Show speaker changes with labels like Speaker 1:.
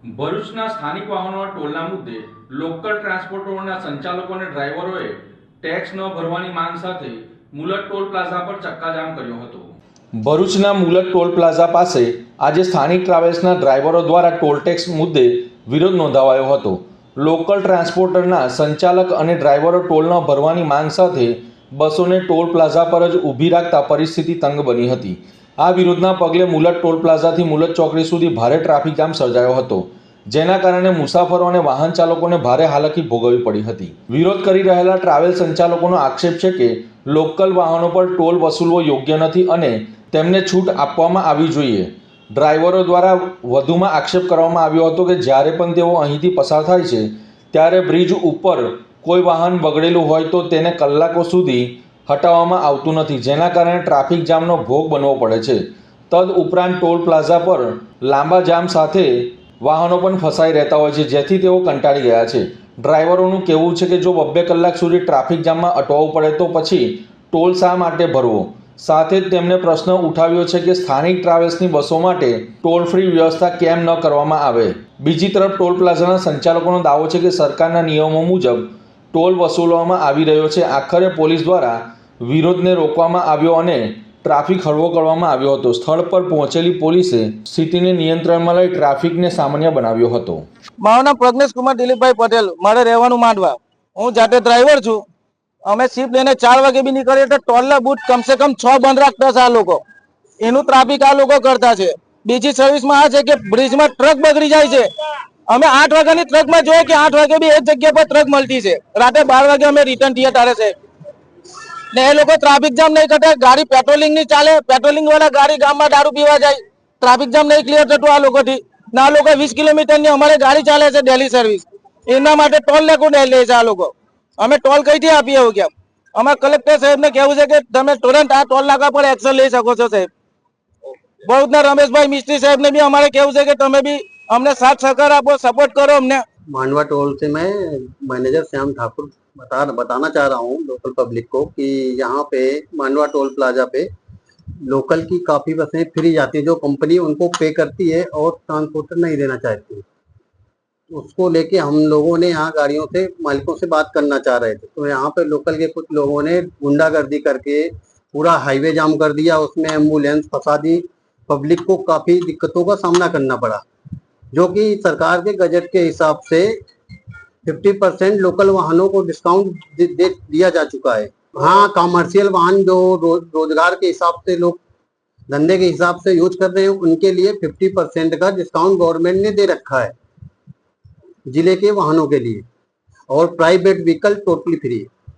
Speaker 1: ભરૂચના સ્થાનિક વાહનોના ટોલના મુદ્દે લોકલ ટ્રાન્સપોર્ટરોના સંચાલકો અને ડ્રાઈવરોએ ટેક્સ ન ભરવાની માંગ સાથે મુલત ટોલ પ્લાઝા પર ચક્કાજામ કર્યો હતો। ભરૂચના મુલત ટોલ પ્લાઝા પાસે આજે સ્થાનિક ટ્રાવેલ્સના ડ્રાઈવરો દ્વારા ટોલ ટેક્સ મુદ્દે વિરોધ નોંધાવાયો હતો। લોકલ ટ્રાન્સપોર્ટરના સંચાલક અને ડ્રાઈવરો ટોલ ન ભરવાની માંગ સાથે બસોને ટોલ પ્લાઝા પર જ ઊભી રાખતા પરિસ્થિતિ તંગ બની હતી। આ વિરોધના પગલે મુલત ટોલ પ્લાઝાથી મુલત ચોકડી સુધી ભારે ટ્રાફિક જામ સર્જાયો હતો, જેના કારણે મુસાફરો અને વાહન ચાલકોને ભારે હાલાકી ભોગવવી પડી હતી। વિરોધ કરી રહેલા ટ્રાવેલ સંચાલકોનો આક્ષેપ છે કે લોકલ વાહનો પર ટોલ વસૂલવો યોગ્ય નથી અને તેમને છૂટ આપવામાં આવવી જોઈએ। ડ્રાઈવરો દ્વારા વધુમાં આક્ષેપ કરવામાં આવ્યો હતો કે જ્યારે પણ તેઓ અહીંથી પસાર થાય છે ત્યારે બ્રિજ ઉપર કોઈ વાહન બગડેલું હોય તો તેને કલાકો સુધી હટાવવામાં આવતું નથી, જેના કારણે ટ્રાફિક જામનો ભોગ બનવો પડે છે। તદ ઉપરાંત ટોલ પ્લાઝા પર લાંબા જામ સાથે વાહનો પણ ફસાઈ રહેતા હોય છે, જેથી તેઓ કંટાળી ગયા છે। ડ્રાઈવરોનું કહેવું છે કે જો 2 કલાક સુધી ટ્રાફિક જામમાં અટવાવું પડે તો પછી ટોલ શા માટે ભરવો। સાથે જ તેમણે પ્રશ્ન ઉઠાવ્યો છે કે સ્થાનિક ટ્રાવેલ્સની બસો માટે ટોલ ફ્રી વ્યવસ્થા કેમ ન કરવામાં આવે। બીજી તરફ ટોલ પ્લાઝાના સંચાલકોનો દાવો છે કે સરકારના નિયમો મુજબ ટોલ વસૂલવામાં આવી રહ્યો છે। આખરે પોલીસ દ્વારા વિરોધને રોકવામાં આવ્યો અને ટ્રાફિક હળવો કરવામાં આવ્યો હતો। સ્થળ પર પહોંચેલી પોલીસે સ્થિતિને નિયંત્રણમાં લઈ ટ્રાફિકને સામાન્ય બનાવ્યો હતો।
Speaker 2: મારું નામ પ્રજ્ઞેશ કુમાર દિલીપભાઈ પટેલ, મારે રહેવાનું માંડવા, હું જાતે ડ્રાઈવર છું। અમે શિફ્ટ લઈને 4 વાગે બી નીકળીએ તો ટોલના બૂથ કમસે કમ 6 બંધ રાખતા છે આ લોકો, એનું ટ્રાફિક આ લોકો કરતા છે। બીજી સર્વિસમાં આ છે કે બ્રિજમાં ટ્રક બગડી જાય છે, અમે 8 વાગ્યાની ટ્રકમાં જોઈએ કે 8 વાગે બી એક જગ્યા પર ટ્રક મળતી છે, રાતે 12 વાગે અમે રિટર્ન થઈએ તારે છે ને એ લોકો ટ્રાફિક જામ નહીં કરતા। ગાડી પેટ્રોલિંગ ની ચાલે, પેટ્રોલિંગ વાળા ગાડી ગામમાં દારૂ પીવા જાય, ટ્રાફિક જામ નહીં ક્લિયર થતું આ લોકોથી। ના લોકો 20 કિલોમીટરની અમારે ગાડી ચાલે છે ડેલી સર્વિસ, એના માટે ટોલ લેખું લે છે આ લોકો। અમે ટોલ કઈથી આપીએ એવું કેમ? અમારે કલેક્ટર સાહેબને કહેવું છે કે તમે તુરંત આ ટોલ નાકા પર એક્શન લઈ શકો છો સાહેબ। બહુતના રમેશભાઈ મિસ્ત્રી સાહેબને भी અમારે કહેવું છે કે તમે भी અમને સાથ સહકાર આપો, સपोर्ट करो हमने।
Speaker 3: मांडवा टोल से मैं मैनेजर श्याम ठाकुर बताना चाह रहा हूँ लोकल पब्लिक को कि यहाँ पे मांडवा टोल प्लाजा पे लोकल की काफी बसें फ्री जाती है, जो कंपनी उनको पे करती है और ट्रांसपोर्टर नहीं देना चाहती है। उसको लेके हम लोगों ने यहाँ गाड़ियों से मालिकों से बात करना चाह रहे थे, तो यहाँ पे लोकल के कुछ लोगों ने गुंडागर्दी करके पूरा हाईवे जाम कर दिया, उसमें एम्बुलेंस फंसा दी। पब्लिक को काफी दिक्कतों का सामना करना पड़ा, जो कि सरकार के गजट के हिसाब से 50% लोकल वाहनों को डिस्काउंट दिया जा चुका है। हाँ, कमर्शियल वाहन जो रोजगार के हिसाब से लोग धंधे के हिसाब से यूज कर रहे हैं, उनके लिए 50% का डिस्काउंट गवर्नमेंट ने दे रखा है जिले के वाहनों के लिए, और प्राइवेट व्हीकल टोटली फ्री है।